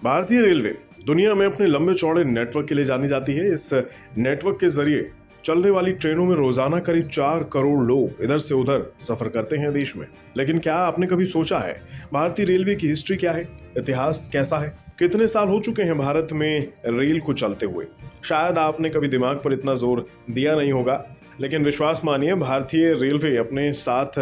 भारतीय रेलवे दुनिया में अपने लंबे चौड़े नेटवर्क के लिए जानी जाती है। इस नेटवर्क के जरिए चलने वाली ट्रेनों में रोजाना करीब 4 करोड़ लोग इधर से उधर सफर करते हैं देश में। लेकिन क्या आपने कभी सोचा है भारतीय रेलवे की हिस्ट्री क्या है, इतिहास कैसा है, कितने साल हो चुके हैं भारत में रेल को चलते हुए? शायद आपने कभी दिमाग पर इतना जोर दिया नहीं होगा, लेकिन विश्वास मानिए भारतीय रेलवे अपने साथ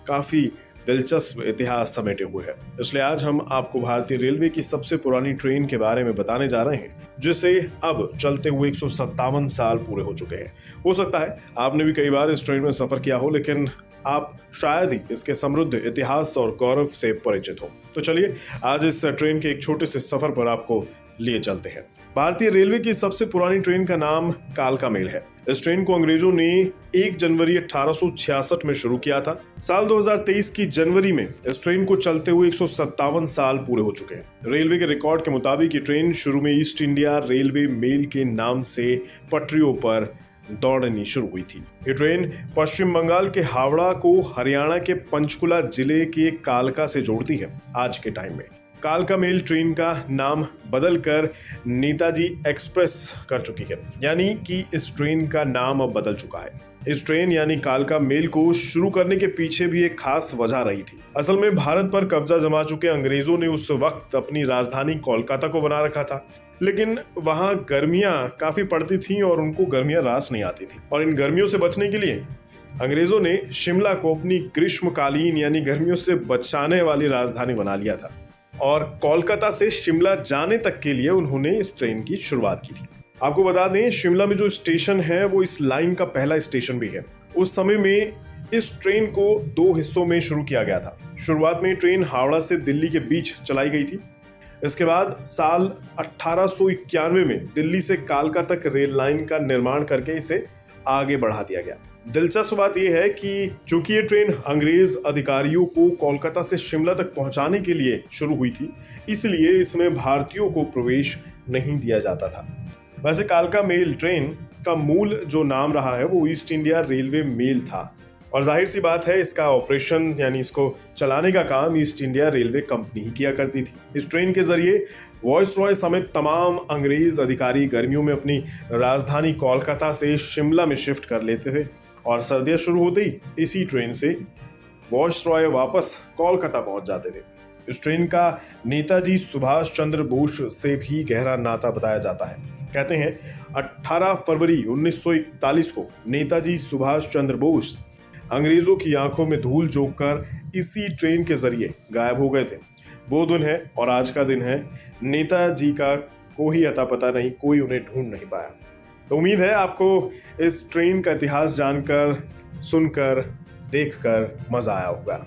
काफी दिलचस्प इतिहास समेटे हुए है। इसलिए आज हम आपको भारतीय रेलवे की सबसे पुरानी ट्रेन के बारे में बताने जा रहे हैं, जिसे अब चलते हुए 157 साल पूरे हो चुके हैं। हो सकता है आपने भी कई बार इस ट्रेन में सफर किया हो, लेकिन आप शायद ही इसके समृद्ध इतिहास और गौरव से परिचित हो। तो चलिए आज इस ट्रेन के एक छोटे से सफर पर आपको लिए चलते हैं। भारतीय रेलवे की सबसे पुरानी ट्रेन का नाम कालका मेल है। इस ट्रेन को अंग्रेजों ने 1 जनवरी 1866 में शुरू किया था। साल 2023 की जनवरी में इस ट्रेन को चलते हुए 157 साल पूरे हो चुके हैं। रेलवे के रिकॉर्ड के मुताबिक ये ट्रेन शुरू में ईस्ट इंडिया रेलवे मेल के नाम से पटरियों पर दौड़नी शुरू हुई थी। ये ट्रेन पश्चिम बंगाल के हावड़ा को हरियाणा के पंचकुला जिले के कालका से जोड़ती है। आज के टाइम में कालका मेल ट्रेन का नाम बदलकर नेताजी एक्सप्रेस कर चुकी है, यानी कि इस ट्रेन का नाम अब बदल चुका है। इस ट्रेन यानी कालका मेल को शुरू करने के पीछे भी एक खास वजह रही थी। असल में भारत पर कब्जा जमा चुके अंग्रेजों ने उस वक्त अपनी राजधानी कोलकाता को बना रखा था, लेकिन वहां गर्मियां काफी पड़ती थीं और उनको गर्मियां रास नहीं आती थी। और इन गर्मियों से बचने के लिए अंग्रेजों ने शिमला को अपनी ग्रीष्मकालीन यानी गर्मियों से बचाने वाली राजधानी बना लिया था और कोलकाता से शिमला जाने तक के लिए उन्होंने इस ट्रेन की शुरुआत की थी। आपको बता दें, शिमला में जो स्टेशन है वो इस लाइन का पहला स्टेशन भी है। उस समय में इस ट्रेन को 2 हिस्सों में शुरू किया गया था। शुरुआत में ट्रेन हावड़ा से दिल्ली के बीच चलाई गई थी। इसके बाद साल 1891 में दिल्ली से कालका तक रेल लाइन का निर्माण करके इसे आगे बढ़ा दिया गया। दिलचस्प बात यह है कि चूंकि ये ट्रेन अंग्रेज अधिकारियों को कोलकाता से शिमला तक पहुंचाने के लिए शुरू हुई थी, इसलिए इसमें भारतीयों को प्रवेश नहीं दिया जाता था। वैसे कालका मेल ट्रेन का मूल जो नाम रहा है वो ईस्ट इंडिया रेलवे मेल था और जाहिर सी बात है इसका ऑपरेशन यानी इसको चलाने का काम ईस्ट इंडिया रेलवे कंपनी ही किया करती थी। इस ट्रेन के जरिए वॉइसरॉय समेत तमाम अंग्रेज अधिकारी गर्मियों में अपनी राजधानी कोलकाता से शिमला में शिफ्ट कर लेते थे और सर्दियां शुरू होते ही इसी ट्रेन से वॉइसरॉय वापस कोलकाता पहुंच जाते थे। इस ट्रेन का नेताजी सुभाष चंद्र बोस से भी गहरा नाता बताया जाता है। कहते हैं 18 फरवरी 1941 को नेताजी सुभाष चंद्र बोस अंग्रेजों की आंखों में धूल झोंककर इसी ट्रेन के जरिए गायब हो गए थे। वो दिन है और आज का दिन है। नेताजी का कोई अता पता नहीं, कोई उन्हें ढूंढ नहीं पाया। तो उम्मीद है आपको इस ट्रेन का इतिहास जानकर, सुनकर, देखकर मजा आया होगा।